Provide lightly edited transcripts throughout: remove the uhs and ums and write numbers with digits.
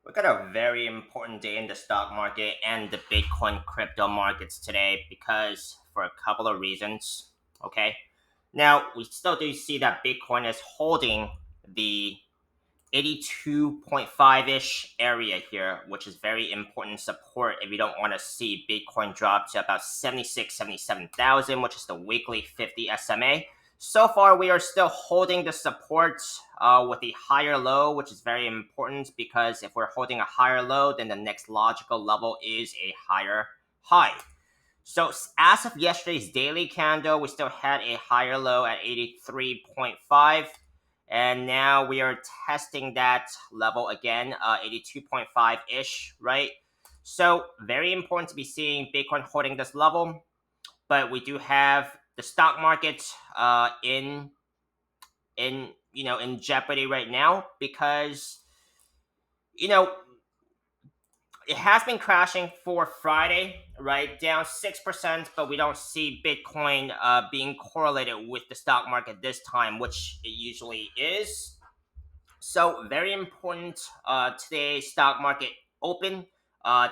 We got a very important day in the stock market and the Bitcoin crypto markets today because for a couple of reasons. Okay. Now, we still do see that Bitcoin is holding the 82.5 ish area here, which is very important support if you don't want to see Bitcoin drop to about 76, 77,000, which is the weekly 50 SMA. So far, we are still holding the support with a higher low, which is very important because if we're holding a higher low, then the next logical level is a higher high. So as of yesterday's daily candle, we still had a higher low at 83.5. And now we are testing that level again, 82.5 ish, right? So very important to be seeing Bitcoin holding this level. But we do have the stock market in jeopardy right now because you know it has been crashing for Friday, right? Down 6%, but we don't see Bitcoin being correlated with the stock market this time, which it usually is. So, very important today's stock market open.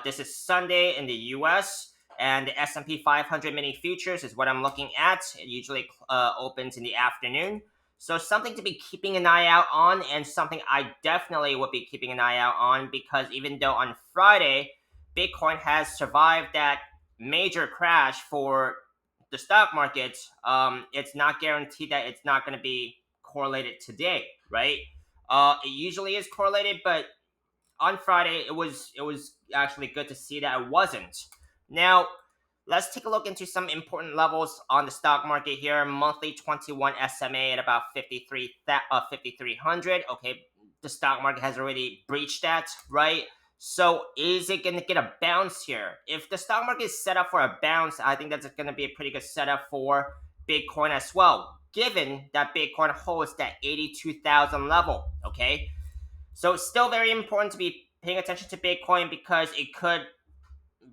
This is Sunday in the US, and the S&P 500 mini futures is what I'm looking at. It usually opens in the afternoon. So something to be keeping an eye out on, and something I definitely would be keeping an eye out on because even though on Friday Bitcoin has survived that major crash for the stock market, it's not guaranteed that it's not going to be correlated today, right? It usually is correlated, but on Friday it was actually good to see that it wasn't. Now, let's take a look into some important levels on the stock market here. Monthly 21 SMA at about 5300. Okay, the stock market has already breached that, right? So is it going to get a bounce here? If the stock market is set up for a bounce, I think that's going to be a pretty good setup for Bitcoin as well, given that Bitcoin holds that 82,000 level. Okay, so it's still very important to be paying attention to Bitcoin because it could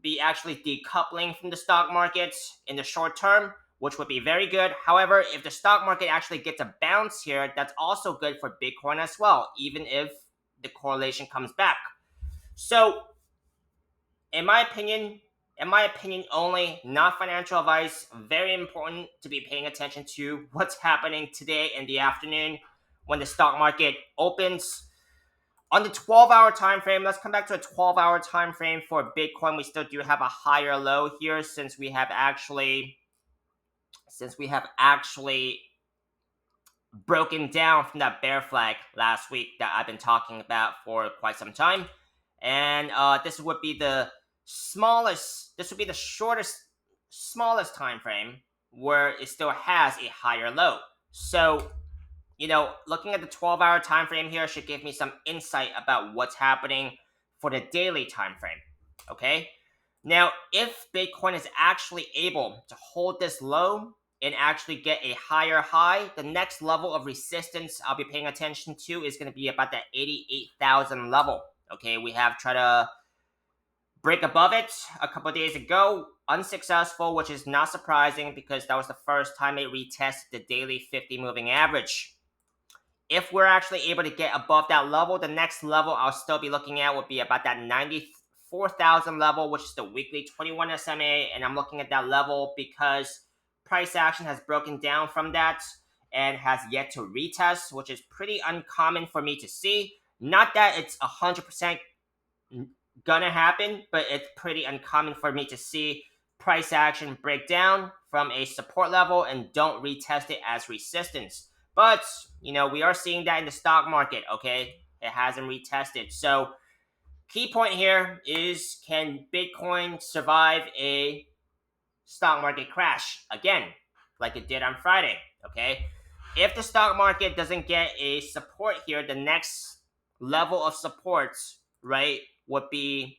be actually decoupling from the stock markets in the short term, which would be very good. However, if the stock market actually gets a bounce here, that's also good for Bitcoin as well, even if the correlation comes back. So, in my opinion only, not financial advice, very important to be paying attention to what's happening today in the afternoon when the stock market opens. On the 12-hour time frame, let's come back to a 12-hour time frame for Bitcoin. We still do have a higher low here since we have actually broken down from that bear flag last week that I've been talking about for quite some time. And this would be the smallest, this would be the smallest time frame where it still has a higher low. So looking at the 12-hour time frame here should give me some insight about what's happening for the daily time frame. Okay? Now, if Bitcoin is actually able to hold this low and actually get a higher high, the next level of resistance I'll be paying attention to is going to be about that 88,000 level. Okay, we have tried to break above it a couple of days ago, unsuccessful, which is not surprising because that was the first time it retested the daily 50 moving average. If we're actually able to get above that level, the next level I'll still be looking at would be about that 94,000 level, which is the weekly 21 SMA. And I'm looking at that level because price action has broken down from that and has yet to retest, which is pretty uncommon for me to see. Not that it's 100% gonna happen, but it's pretty uncommon for me to see price action break down from a support level and don't retest it as resistance. But, we are seeing that in the stock market, okay? It hasn't retested. So, key point here is, can Bitcoin survive a stock market crash again, like it did on Friday, okay? If the stock market doesn't get a support here, the next level of support, right, would be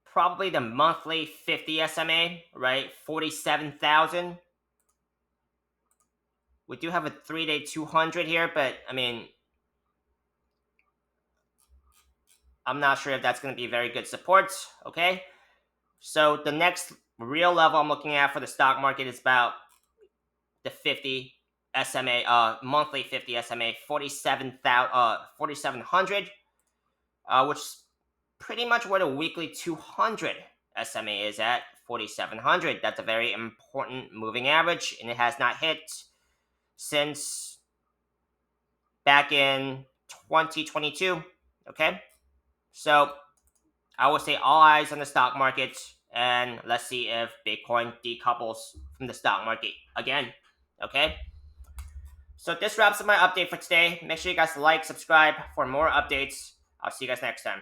probably the monthly 50 SMA, right? 47,000. We do have a 3-day 200 here, but I mean, I'm not sure if that's going to be very good support, okay? So the next real level I'm looking at for the stock market is about the 50. SMA, monthly 50 SMA, 4,700, which is pretty much where the weekly 200 SMA is at, 4,700. That's a very important moving average, and it has not hit since back in 2022. Okay, so I would say all eyes on the stock market, and let's see if Bitcoin decouples from the stock market again. Okay, so this wraps up my update for today. Make sure you guys like, subscribe for more updates. I'll see you guys next time.